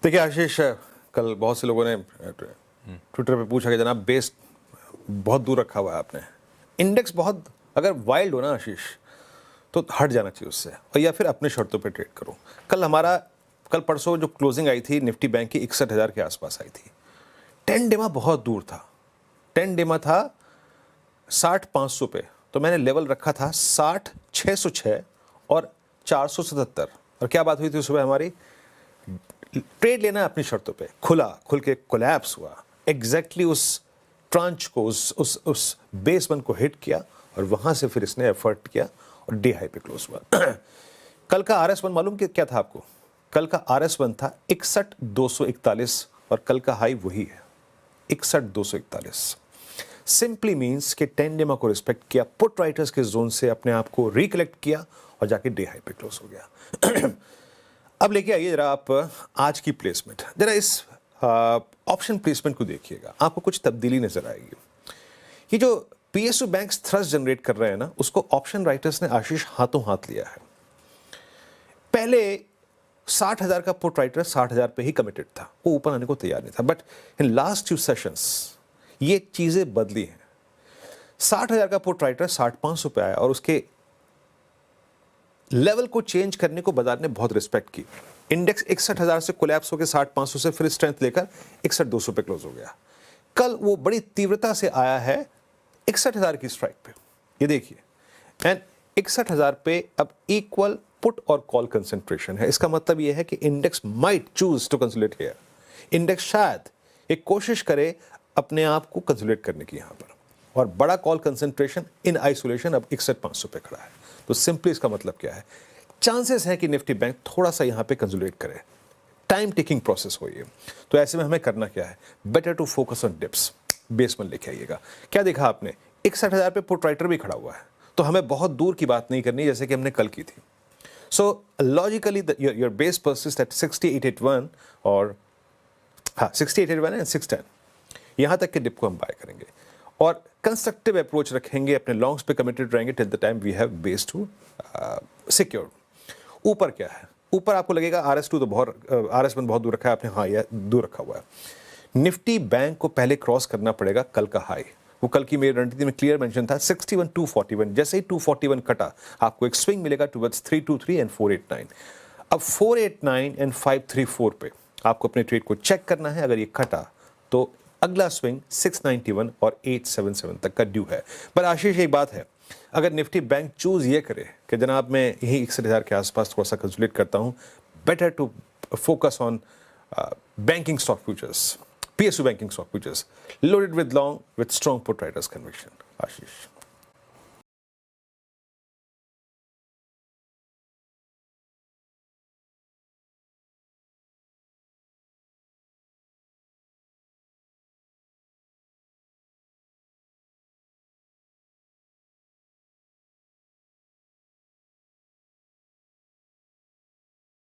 देखिए आशीष, कल बहुत से लोगों ने ट्विटर पे पूछा कि जनाब बेस बहुत दूर रखा हुआ है आपने, इंडेक्स बहुत अगर वाइल्ड हो ना आशीष तो हट जाना चाहिए उससे, और या फिर अपने शर्तों पे ट्रेड करो। कल परसों जो क्लोजिंग आई थी निफ्टी बैंक की 61,000 के आसपास आई थी। 10 डेमा बहुत दूर था, 10 डेमा था 60,500 पे, तो मैंने लेवल रखा था 60,606 और 477। और क्या बात हुई थी सुबह हमारी, ट्रेड लेना अपनी शर्तों पे, खुल के कोलैप्स हुआ, एग्जैक्टली उस ट्रांच को उस बेस वन को हिट किया और वहां से फिर इसने एफर्ट किया और डे हाई पे क्लोज हुआ। कल का RS1 मालूम क्या था आपको? कल का RS1 था 61,241 और कल का हाई वही है 61,241। सिंपली मीन्स कि 10 डेमा को रिस्पेक्ट किया, पुट राइटर्स के जोन से अपने आप को रिकलेक्ट किया और जाके डे हाई पे क्लोज हो गया। अब लेके आइए जरा आप आज की प्लेसमेंट, जरा इस ऑप्शन प्लेसमेंट को देखिएगा, आपको कुछ तब्दीली नजर आएगी। ये जो PSU बैंक्स थ्रस्ट जनरेट कर रहे हैं ना, उसको ऑप्शन राइटर्स ने आशीष हाथों हाथ लिया है। पहले 60,000 का पुट राइटर 60,000 पे ही कमिटेड था, वो ऊपर आने को तैयार नहीं था, बट इन लास्ट 2 सेशंस ये चीजें बदली हैं। 60,000 का पुट राइटर 60,500 पे आया और उसके लेवल को चेंज करने को बाजार ने बहुत रिस्पेक्ट की। इंडेक्स 61,000 से कोलैप्स होकर 60,500 से फिर स्ट्रेंथ लेकर 61,200 पे क्लोज हो गया। कल वो बड़ी तीव्रता से आया है 61,000 की स्ट्राइक पे, ये देखिए, एंड 61,000 पे अब इक्वल पुट और कॉल कंसेंट्रेशन है। इसका मतलब यह है कि index might choose to consolidate here. Index शायद एक कोशिश करे अपने आप को कंसोलिडेट करने की यहां पर, और बड़ा कॉल कंसेंट्रेशन इन आइसोलेशन अब 61,500 पे खड़ा है। तो सिंपली इसका मतलब क्या है, चांसेस है कि निफ्टी बैंक थोड़ा सा यहां पे कंसोलिडेट करे, टाइम टेकिंग प्रोसेस हो ये। तो ऐसे में हमें करना क्या है, better to focus on dips. Base one लेके आइएगा। क्या देखा आपने, 61,000 पे पुट राइटर भी खड़ा हुआ है, तो हमें बहुत दूर की बात नहीं करनी जैसे कि हमने कल की थी। So logically your base persist at 6881 और 6881 एंड 610, यहां तक के डिप को हम बाय करेंगे और कंस्ट्रक्टिव अप्रोच रखेंगे, अपने लॉन्ग्स पे कमिटेड रहेंगे till the time we have base to secure. ऊपर क्या है, ऊपर आपको लगेगा RS1 बहुत दूर रखा है आपने, हाँ यह दूर रखा हुआ है। निफ्टी बैंक को पहले क्रॉस करना पड़ेगा कल का हाई, वो कल की मेरी रणनीति में क्लियर मेंशन था 61,241। जैसे ही 241 कटा आपको एक स्विंग मिलेगा टुवर्ड्स 323 एंड 489। अब 489 एंड 534 पे आपको अपने ट्रेड को चेक करना है। अगर ये कटा तो अगला स्विंग 691 और 877 तक का ड्यू है। पर आशीष एक बात है, अगर निफ्टी बैंक चूज ये करे कि जनाब मैं यही 61,000 के आसपास थोड़ा सा कंसोलिडेट करता हूं, better to focus on banking stock futures, PSU banking stock, which is loaded with long, with strong put writers conviction. Ashish.